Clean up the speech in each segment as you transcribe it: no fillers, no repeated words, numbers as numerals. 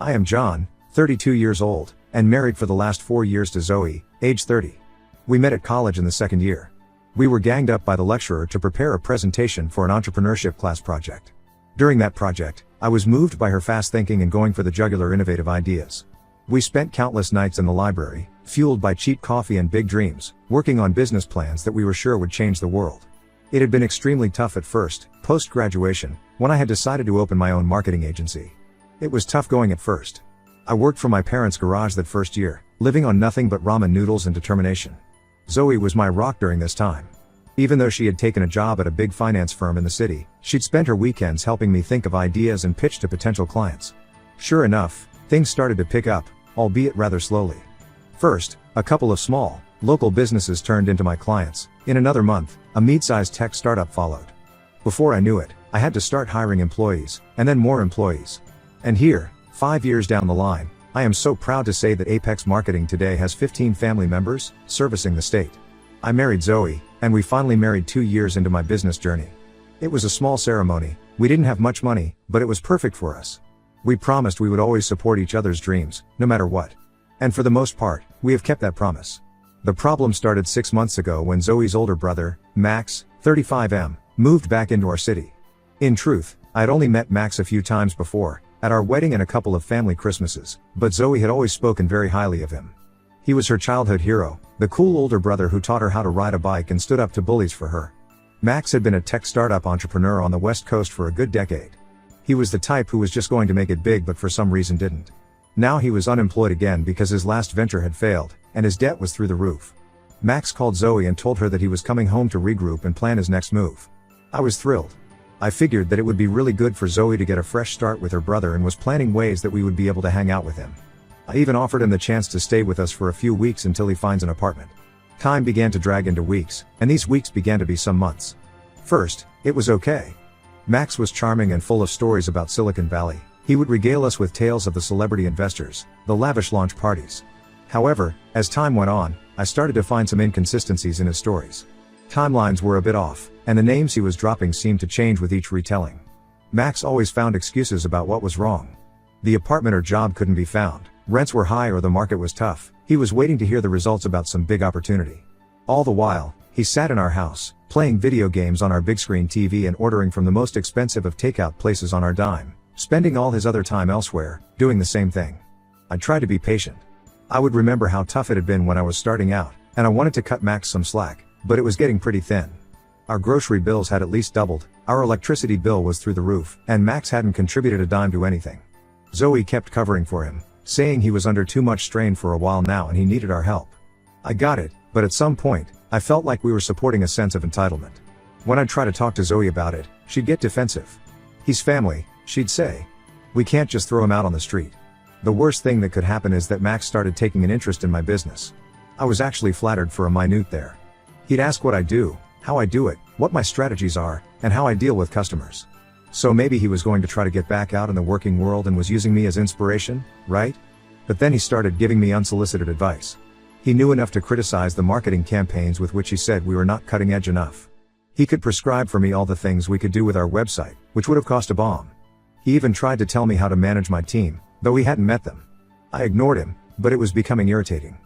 I am John, 32 years old, and married for the last 4 years to Zoe, age 30. We met at college in the second year. We were ganged up by the lecturer to prepare a presentation for an entrepreneurship class project. During that project, I was moved by her fast thinking and going for the jugular innovative ideas. We spent countless nights in the library, fueled by cheap coffee and big dreams, working on business plans that we were sure would change the world. It had been extremely tough at first, post-graduation, when I had decided to open my own marketing agency. It was tough going at first. I worked from my parents' garage that first year, living on nothing but ramen noodles and determination. Zoe was my rock during this time. Even though she had taken a job at a big finance firm in the city, she'd spent her weekends helping me think of ideas and pitch to potential clients. Sure enough, things started to pick up, albeit rather slowly. First, a couple of small, local businesses turned into my clients. In another month, a mid-sized tech startup followed. Before I knew it, I had to start hiring employees, and then more employees. And here, 5 years down the line, I am so proud to say that Apex Marketing today has 15 family members, servicing the state. I married Zoe, and we finally married 2 years into my business journey. It was a small ceremony, we didn't have much money, but it was perfect for us. We promised we would always support each other's dreams, no matter what. And for the most part, we have kept that promise. The problem started 6 months ago when Zoe's older brother, Max, 35M, moved back into our city. In truth, I had only met Max a few times before, at our wedding and a couple of family Christmases, but Zoe had always spoken very highly of him. He was her childhood hero, the cool older brother who taught her how to ride a bike and stood up to bullies for her. Max had been a tech startup entrepreneur on the West Coast for a good decade. He was the type who was just going to make it big but for some reason didn't. Now he was unemployed again because his last venture had failed, and his debt was through the roof. Max called Zoe and told her that he was coming home to regroup and plan his next move. I was thrilled. I figured that it would be really good for Zoe to get a fresh start with her brother and was planning ways that we would be able to hang out with him. I even offered him the chance to stay with us for a few weeks until he finds an apartment. Time began to drag into weeks, and these weeks began to be some months. First, it was okay. Max was charming and full of stories about Silicon Valley. He would regale us with tales of the celebrity investors, the lavish launch parties. However, as time went on, I started to find some inconsistencies in his stories. Timelines were a bit off, and the names he was dropping seemed to change with each retelling. Max always found excuses about what was wrong. The apartment or job couldn't be found, rents were high or the market was tough. He was waiting to hear the results about some big opportunity. All the while, he sat in our house, playing video games on our big screen TV and ordering from the most expensive of takeout places on our dime, spending all his other time elsewhere, doing the same thing. I tried to be patient. I would remember how tough it had been when I was starting out, and I wanted to cut Max some slack, but it was getting pretty thin. Our grocery bills had at least doubled, our electricity bill was through the roof, and Max hadn't contributed a dime to anything. Zoe kept covering for him, saying he was under too much strain for a while now and he needed our help. I got it, but at some point, I felt like we were supporting a sense of entitlement. When I'd try to talk to Zoe about it, she'd get defensive. He's family, she'd say. We can't just throw him out on the street. The worst thing that could happen is that Max started taking an interest in my business. I was actually flattered for a minute there. He'd ask what I do, how I do it, what my strategies are, and how I deal with customers. So maybe he was going to try to get back out in the working world and was using me as inspiration, right? But then he started giving me unsolicited advice. He knew enough to criticize the marketing campaigns with which he said we were not cutting edge enough. He could prescribe for me all the things we could do with our website, which would have cost a bomb. He even tried to tell me how to manage my team, though he hadn't met them. I ignored him, but it was becoming irritating.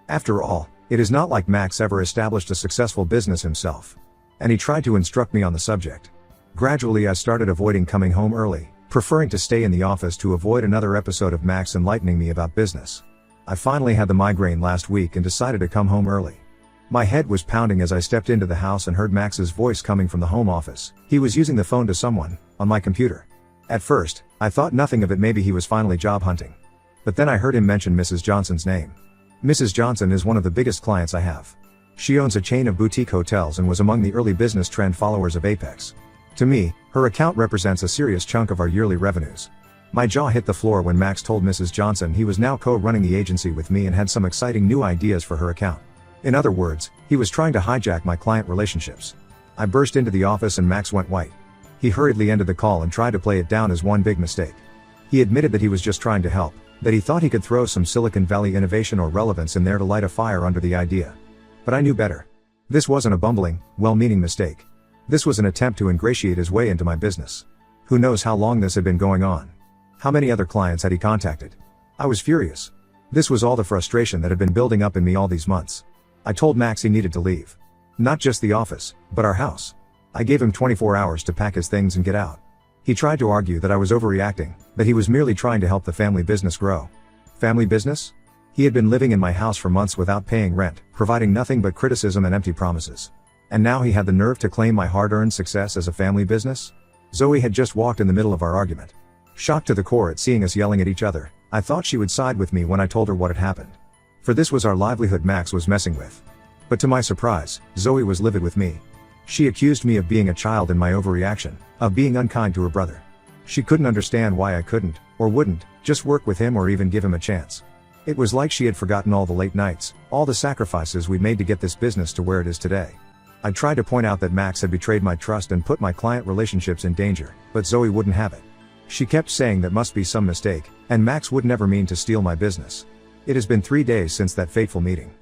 After all, it is not like Max ever established a successful business himself. And he tried to instruct me on the subject. Gradually I started avoiding coming home early, preferring to stay in the office to avoid another episode of Max enlightening me about business. I finally had the migraine last week and decided to come home early. My head was pounding as I stepped into the house and heard Max's voice coming from the home office. He was using the phone to someone, on my computer. At first, I thought nothing of it, maybe he was finally job hunting. But then I heard him mention Mrs. Johnson's name. Mrs. Johnson is one of the biggest clients I have. She owns a chain of boutique hotels and was among the early business trend followers of Apex. To me, her account represents a serious chunk of our yearly revenues. My jaw hit the floor when Max told Mrs. Johnson he was now co-running the agency with me and had some exciting new ideas for her account. In other words, he was trying to hijack my client relationships. I burst into the office and Max went white. He hurriedly ended the call and tried to play it down as one big mistake. He admitted that he was just trying to help, that he thought he could throw some Silicon Valley innovation or relevance in there to light a fire under the idea. But I knew better. This wasn't a bumbling, well-meaning mistake. This was an attempt to ingratiate his way into my business. Who knows how long this had been going on? How many other clients had he contacted? I was furious. This was all the frustration that had been building up in me all these months. I told Max he needed to leave. Not just the office, but our house. I gave him 24 hours to pack his things and get out. He tried to argue that I was overreacting, that he was merely trying to help the family business grow. Family business? He had been living in my house for months without paying rent, providing nothing but criticism and empty promises. And now he had the nerve to claim my hard-earned success as a family business? Zoe had just walked in the middle of our argument. Shocked to the core at seeing us yelling at each other, I thought she would side with me when I told her what had happened. For this was our livelihood Max was messing with. But to my surprise, Zoe was livid with me. She accused me of being a child in my overreaction, of being unkind to her brother. She couldn't understand why I couldn't, or wouldn't, just work with him or even give him a chance. It was like she had forgotten all the late nights, all the sacrifices we'd made to get this business to where it is today. I tried to point out that Max had betrayed my trust and put my client relationships in danger, but Zoe wouldn't have it. She kept saying that must be some mistake, and Max would never mean to steal my business. It has been 3 days since that fateful meeting.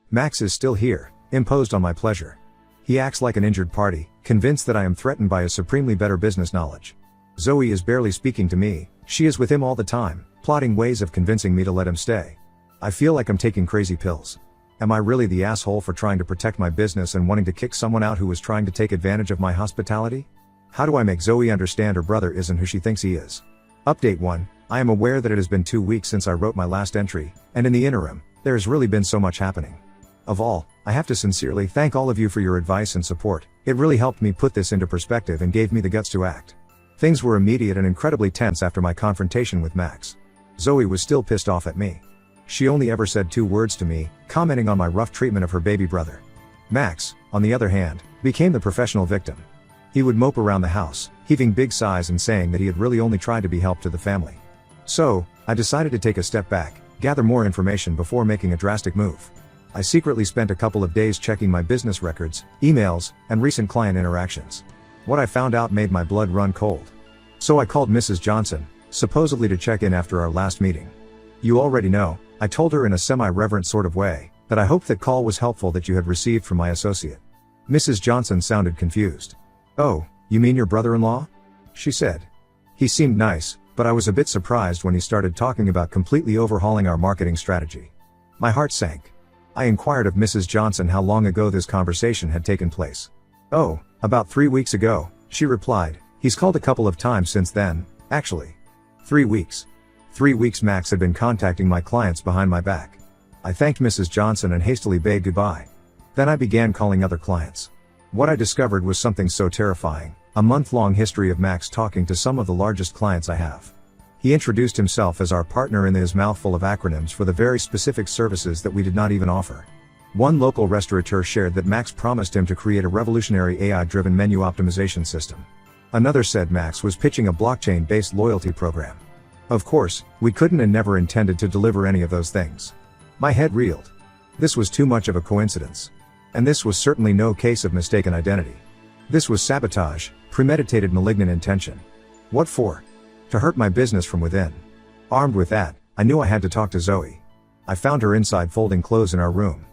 Max is still here, imposed on my pleasure. He acts like an injured party, convinced that I am threatened by his supremely better business knowledge. Zoe is barely speaking to me, she is with him all the time, plotting ways of convincing me to let him stay. I feel like I'm taking crazy pills. Am I really the asshole for trying to protect my business and wanting to kick someone out who was trying to take advantage of my hospitality? How do I make Zoe understand her brother isn't who she thinks he is? Update 1. I am aware that it has been 2 weeks since I wrote my last entry, and in the interim, there has really been so much happening. Of all, I have to sincerely thank all of you for your advice and support. It really helped me put this into perspective and gave me the guts to act. Things were immediate and incredibly tense after my confrontation with Max. Zoe was still pissed off at me. She only ever said 2 words to me, commenting on my rough treatment of her baby brother. Max, on the other hand, became the professional victim. He would mope around the house, heaving big sighs and saying that he had really only tried to be help to the family. So, I decided to take a step back, gather more information before making a drastic move. I secretly spent a couple of days checking my business records, emails, and recent client interactions. What I found out made my blood run cold. So I called Mrs. Johnson, supposedly to check in after our last meeting. You already know, I told her in a semi-reverent sort of way, that I hoped that call was helpful that you had received from my associate. Mrs. Johnson sounded confused. Oh, you mean your brother-in-law? She said. He seemed nice, but I was a bit surprised when he started talking about completely overhauling our marketing strategy. My heart sank. I inquired of Mrs. Johnson how long ago this conversation had taken place. Oh, about 3 weeks ago, she replied. He's called a couple of times since then, actually. 3 weeks. 3 weeks Max had been contacting my clients behind my back. I thanked Mrs. Johnson and hastily bade goodbye. Then I began calling other clients. What I discovered was something so terrifying, a month-long history of Max talking to some of the largest clients I have. He introduced himself as our partner in his mouthful of acronyms for the very specific services that we did not even offer. One local restaurateur shared that Max promised him to create a revolutionary AI-driven menu optimization system. Another said Max was pitching a blockchain-based loyalty program. Of course, we couldn't and never intended to deliver any of those things. My head reeled. This was too much of a coincidence. And this was certainly no case of mistaken identity. This was sabotage, premeditated malignant intention. What for? To hurt my business from within. Armed with that, I knew I had to talk to Zoe. I found her inside folding clothes in our room.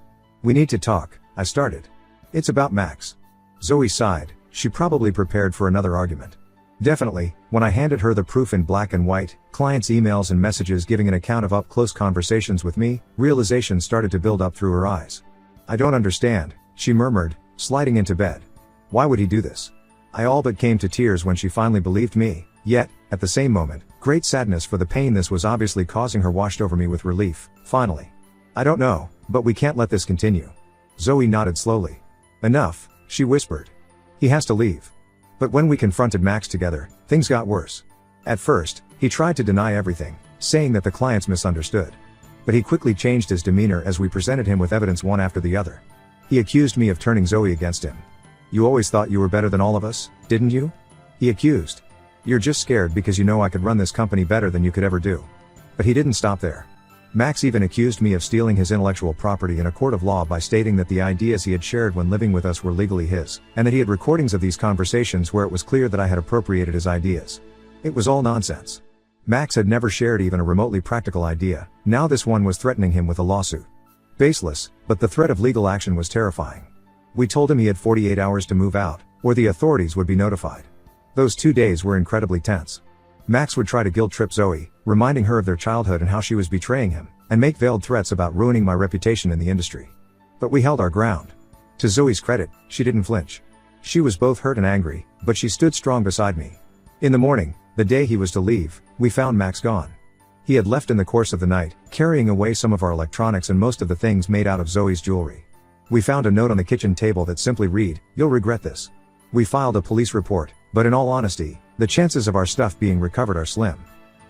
We need to talk, I started. It's about Max. Zoe sighed, she probably prepared for another argument. Definitely, when I handed her the proof in black and white, clients' emails and messages giving an account of up-close conversations with me, realization started to build up through her eyes. I don't understand, she murmured, sliding into bed. Why would he do this? I all but came to tears when she finally believed me, yet, at the same moment, great sadness for the pain this was obviously causing her washed over me with relief, finally. I don't know, but we can't let this continue. Zoe nodded slowly. Enough, she whispered. He has to leave. But when we confronted Max together, things got worse. At first, he tried to deny everything, saying that the clients misunderstood. But he quickly changed his demeanor as we presented him with evidence one after the other. He accused me of turning Zoe against him. You always thought you were better than all of us, didn't you? He accused. You're just scared because you know I could run this company better than you could ever do. But he didn't stop there. Max even accused me of stealing his intellectual property in a court of law by stating that the ideas he had shared when living with us were legally his, and that he had recordings of these conversations where it was clear that I had appropriated his ideas. It was all nonsense. Max had never shared even a remotely practical idea, now this one was threatening him with a lawsuit. Baseless, but the threat of legal action was terrifying. We told him he had 48 hours to move out, or the authorities would be notified. Those 2 days were incredibly tense. Max would try to guilt trip Zoe, reminding her of their childhood and how she was betraying him, and make veiled threats about ruining my reputation in the industry. But we held our ground. To Zoe's credit, she didn't flinch. She was both hurt and angry, but she stood strong beside me. In the morning, the day he was to leave, we found Max gone. He had left in the course of the night, carrying away some of our electronics and most of the things made out of Zoe's jewelry. We found a note on the kitchen table that simply read, "You'll regret this." We filed a police report, but in all honesty, the chances of our stuff being recovered are slim.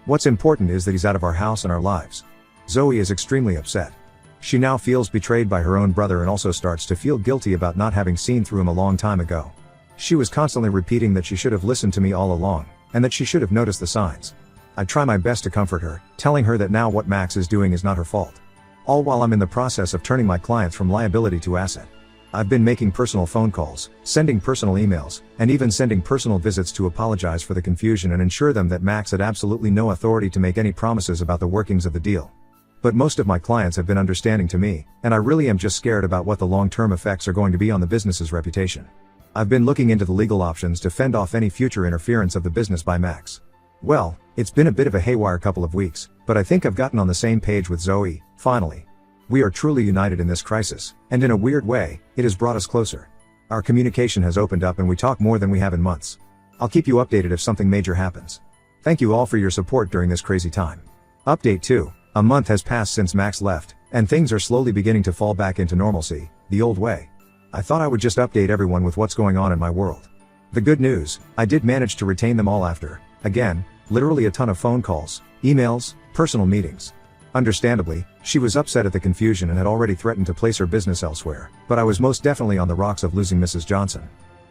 What's important is that he's out of our house and our lives. Zoe is extremely upset. She now feels betrayed by her own brother and also starts to feel guilty about not having seen through him a long time ago. She was constantly repeating that she should have listened to me all along, and that she should have noticed the signs. I try my best to comfort her, telling her that now what Max is doing is not her fault. All while I'm in the process of turning my clients from liability to asset. I've been making personal phone calls, sending personal emails, and even sending personal visits to apologize for the confusion and ensure them that Max had absolutely no authority to make any promises about the workings of the deal. But most of my clients have been understanding to me, and I really am just scared about what the long-term effects are going to be on the business's reputation. I've been looking into the legal options to fend off any future interference of the business by Max. Well, it's been a bit of a haywire couple of weeks, but I think I've gotten on the same page with Zoe, finally. We are truly united in this crisis, and in a weird way, it has brought us closer. Our communication has opened up and we talk more than we have in months. I'll keep you updated if something major happens. Thank you all for your support during this crazy time. Update 2. A month has passed since Max left, and things are slowly beginning to fall back into normalcy, the old way. I thought I would just update everyone with what's going on in my world. The good news, I did manage to retain them all after, again, literally a ton of phone calls, emails, personal meetings. Understandably, she was upset at the confusion and had already threatened to place her business elsewhere, but I was most definitely on the rocks of losing Mrs. Johnson.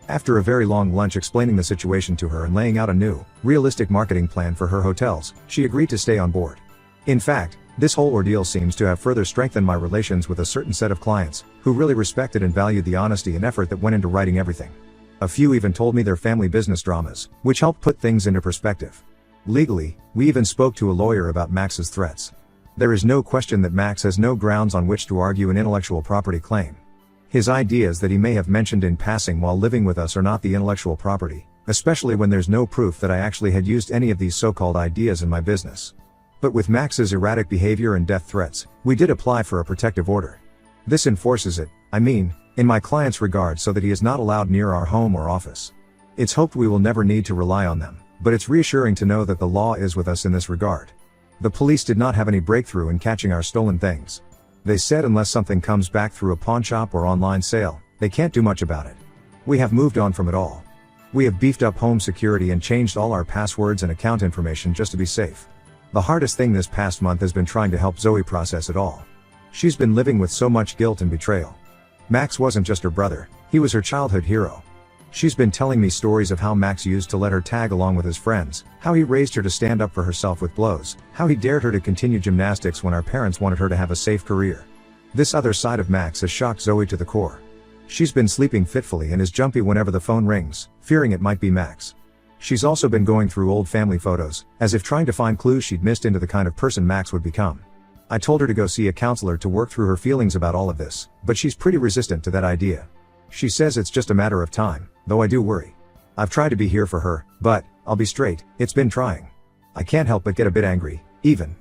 After a very long lunch explaining the situation to her and laying out a new, realistic marketing plan for her hotels, she agreed to stay on board. In fact, this whole ordeal seems to have further strengthened my relations with a certain set of clients, who really respected and valued the honesty and effort that went into writing everything. A few even told me their family business dramas, which helped put things into perspective. Legally, we even spoke to a lawyer about Max's threats. There is no question that Max has no grounds on which to argue an intellectual property claim. His ideas that he may have mentioned in passing while living with us are not the intellectual property, especially when there's no proof that I actually had used any of these so-called ideas in my business. But with Max's erratic behavior and death threats, we did apply for a protective order. This enforces it, in my client's regard, so that he is not allowed near our home or office. It's hoped we will never need to rely on them, but it's reassuring to know that the law is with us in this regard. The police did not have any breakthrough in catching our stolen things. They said unless something comes back through a pawn shop or online sale, they can't do much about it. We have moved on from it all. We have beefed up home security and changed all our passwords and account information just to be safe. The hardest thing this past month has been trying to help Zoe process it all. She's been living with so much guilt and betrayal. Max wasn't just her brother, he was her childhood hero. She's been telling me stories of how Max used to let her tag along with his friends, how he raised her to stand up for herself with blows, how he dared her to continue gymnastics when our parents wanted her to have a safe career. This other side of Max has shocked Zoe to the core. She's been sleeping fitfully and is jumpy whenever the phone rings, fearing it might be Max. She's also been going through old family photos, as if trying to find clues she'd missed into the kind of person Max would become. I told her to go see a counselor to work through her feelings about all of this, but she's pretty resistant to that idea. She says it's just a matter of time, though I do worry. I've tried to be here for her, but, I'll be straight, it's been trying. I can't help but get a bit angry, even.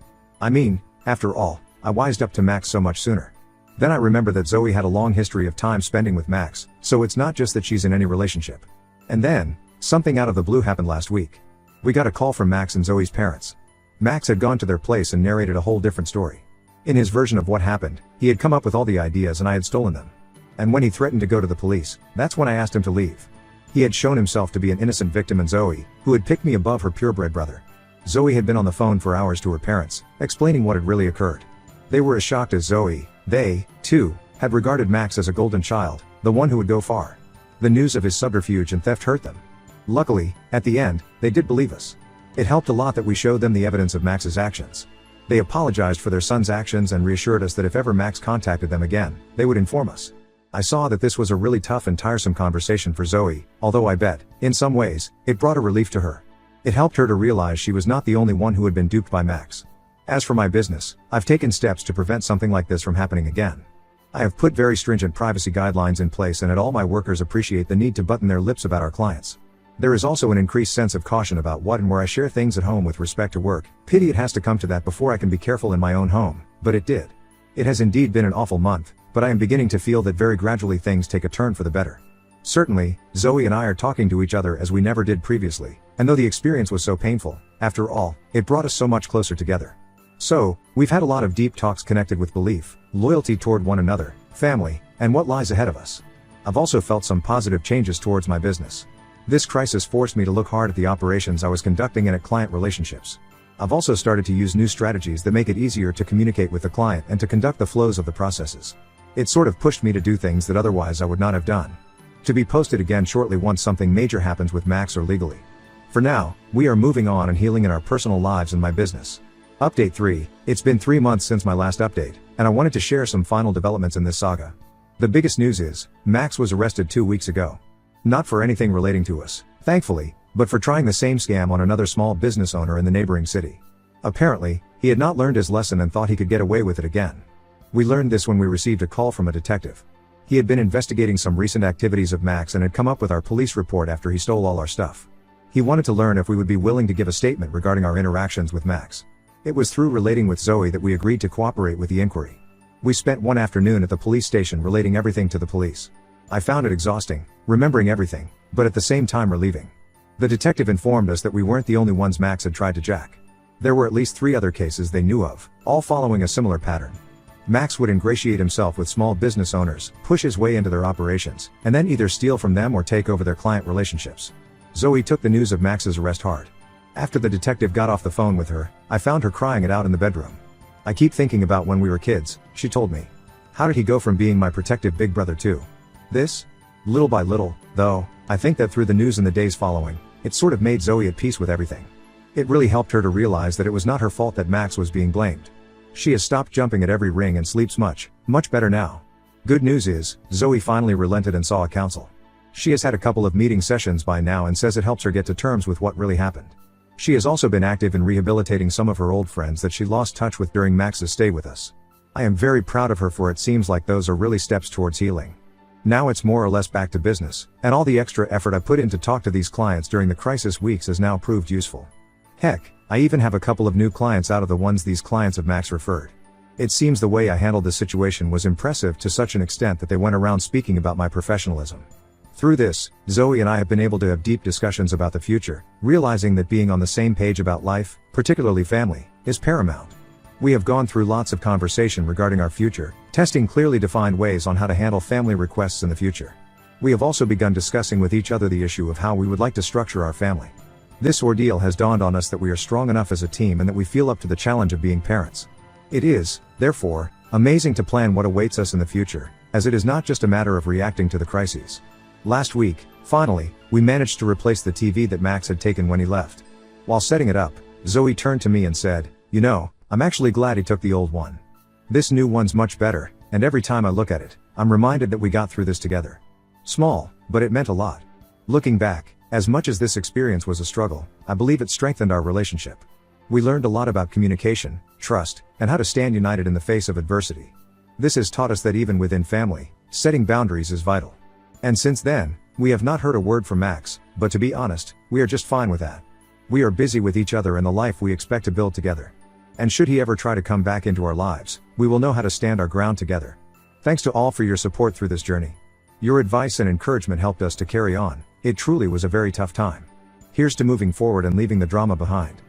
After all, I wised up to Max so much sooner. Then I remember that Zoe had a long history of time spending with Max, so it's not just that she's in any relationship. And then, something out of the blue happened last week. We got a call from Max and Zoe's parents. Max had gone to their place and narrated a whole different story. In his version of what happened, he had come up with all the ideas and I had stolen them. And when he threatened to go to the police, that's when I asked him to leave. He had shown himself to be an innocent victim, and Zoe, who had picked me above her purebred brother. Zoe had been on the phone for hours to her parents, explaining what had really occurred. They were as shocked as Zoe. They, too, had regarded Max as a golden child, the one who would go far. The news of his subterfuge and theft hurt them. Luckily, at the end, they did believe us. It helped a lot that we showed them the evidence of Max's actions. They apologized for their son's actions and reassured us that if ever Max contacted them again, they would inform us. I saw that this was a really tough and tiresome conversation for Zoe, although I bet, in some ways, it brought a relief to her. It helped her to realize she was not the only one who had been duped by Max. As for my business, I've taken steps to prevent something like this from happening again. I have put very stringent privacy guidelines in place, and all my workers appreciate the need to button their lips about our clients. There is also an increased sense of caution about what and where I share things at home with respect to work. Pity it has to come to that before I can be careful in my own home, but it did. It has indeed been an awful month, but I am beginning to feel that very gradually things take a turn for the better. Certainly, Zoe and I are talking to each other as we never did previously, and though the experience was so painful, after all, it brought us so much closer together. So, we've had a lot of deep talks connected with belief, loyalty toward one another, family, and what lies ahead of us. I've also felt some positive changes towards my business. This crisis forced me to look hard at the operations I was conducting and at client relationships. I've also started to use new strategies that make it easier to communicate with the client and to conduct the flows of the processes. It sort of pushed me to do things that otherwise I would not have done. To be posted again shortly once something major happens with Max or legally. For now, we are moving on and healing in our personal lives and my business. Update 3, it's been 3 months since my last update, and I wanted to share some final developments in this saga. The biggest news is, Max was arrested 2 weeks ago. Not for anything relating to us, thankfully, but for trying the same scam on another small business owner in the neighboring city. Apparently, he had not learned his lesson and thought he could get away with it again. We learned this when we received a call from a detective. He had been investigating some recent activities of Max and had come up with our police report after he stole all our stuff. He wanted to learn if we would be willing to give a statement regarding our interactions with Max. It was through relating with Zoe that we agreed to cooperate with the inquiry. We spent one afternoon at the police station relating everything to the police. I found it exhausting, remembering everything, but at the same time relieving. The detective informed us that we weren't the only ones Max had tried to jack. There were at least 3 other cases they knew of, all following a similar pattern. Max would ingratiate himself with small business owners, push his way into their operations, and then either steal from them or take over their client relationships. Zoe took the news of Max's arrest hard. After the detective got off the phone with her, I found her crying it out in the bedroom. I keep thinking about when we were kids, she told me. How did he go from being my protective big brother to this? Little by little, though, I think that through the news in the days following, it sort of made Zoe at peace with everything. It really helped her to realize that it was not her fault that Max was being blamed. She has stopped jumping at every ring and sleeps much better now. Good news is, Zoe finally relented and saw a counsel. She has had a couple of meeting sessions by now and says it helps her get to terms with what really happened. She has also been active in rehabilitating some of her old friends that she lost touch with during Max's stay with us. I am very proud of her, for it seems like those are really steps towards healing. Now it's more or less back to business, and all the extra effort I put in to talk to these clients during the crisis weeks has now proved useful. Heck, I even have a couple of new clients out of the ones these clients of Max referred. It seems the way I handled the situation was impressive to such an extent that they went around speaking about my professionalism. Through this, Zoe and I have been able to have deep discussions about the future, realizing that being on the same page about life, particularly family, is paramount. We have gone through lots of conversation regarding our future, testing clearly defined ways on how to handle family requests in the future. We have also begun discussing with each other the issue of how we would like to structure our family. This ordeal has dawned on us that we are strong enough as a team and that we feel up to the challenge of being parents. It is, therefore, amazing to plan what awaits us in the future, as it is not just a matter of reacting to the crises. Last week, finally, we managed to replace the TV that Max had taken when he left. While setting it up, Zoe turned to me and said, "You know, I'm actually glad he took the old one. This new one's much better, and every time I look at it, I'm reminded that we got through this together." Small, but it meant a lot. Looking back, as much as this experience was a struggle, I believe it strengthened our relationship. We learned a lot about communication, trust, and how to stand united in the face of adversity. This has taught us that even within family, setting boundaries is vital. And since then, we have not heard a word from Max, but to be honest, we are just fine with that. We are busy with each other and the life we expect to build together. And should he ever try to come back into our lives, we will know how to stand our ground together. Thanks to all for your support through this journey. Your advice and encouragement helped us to carry on. It truly was a very tough time. Here's to moving forward and leaving the drama behind.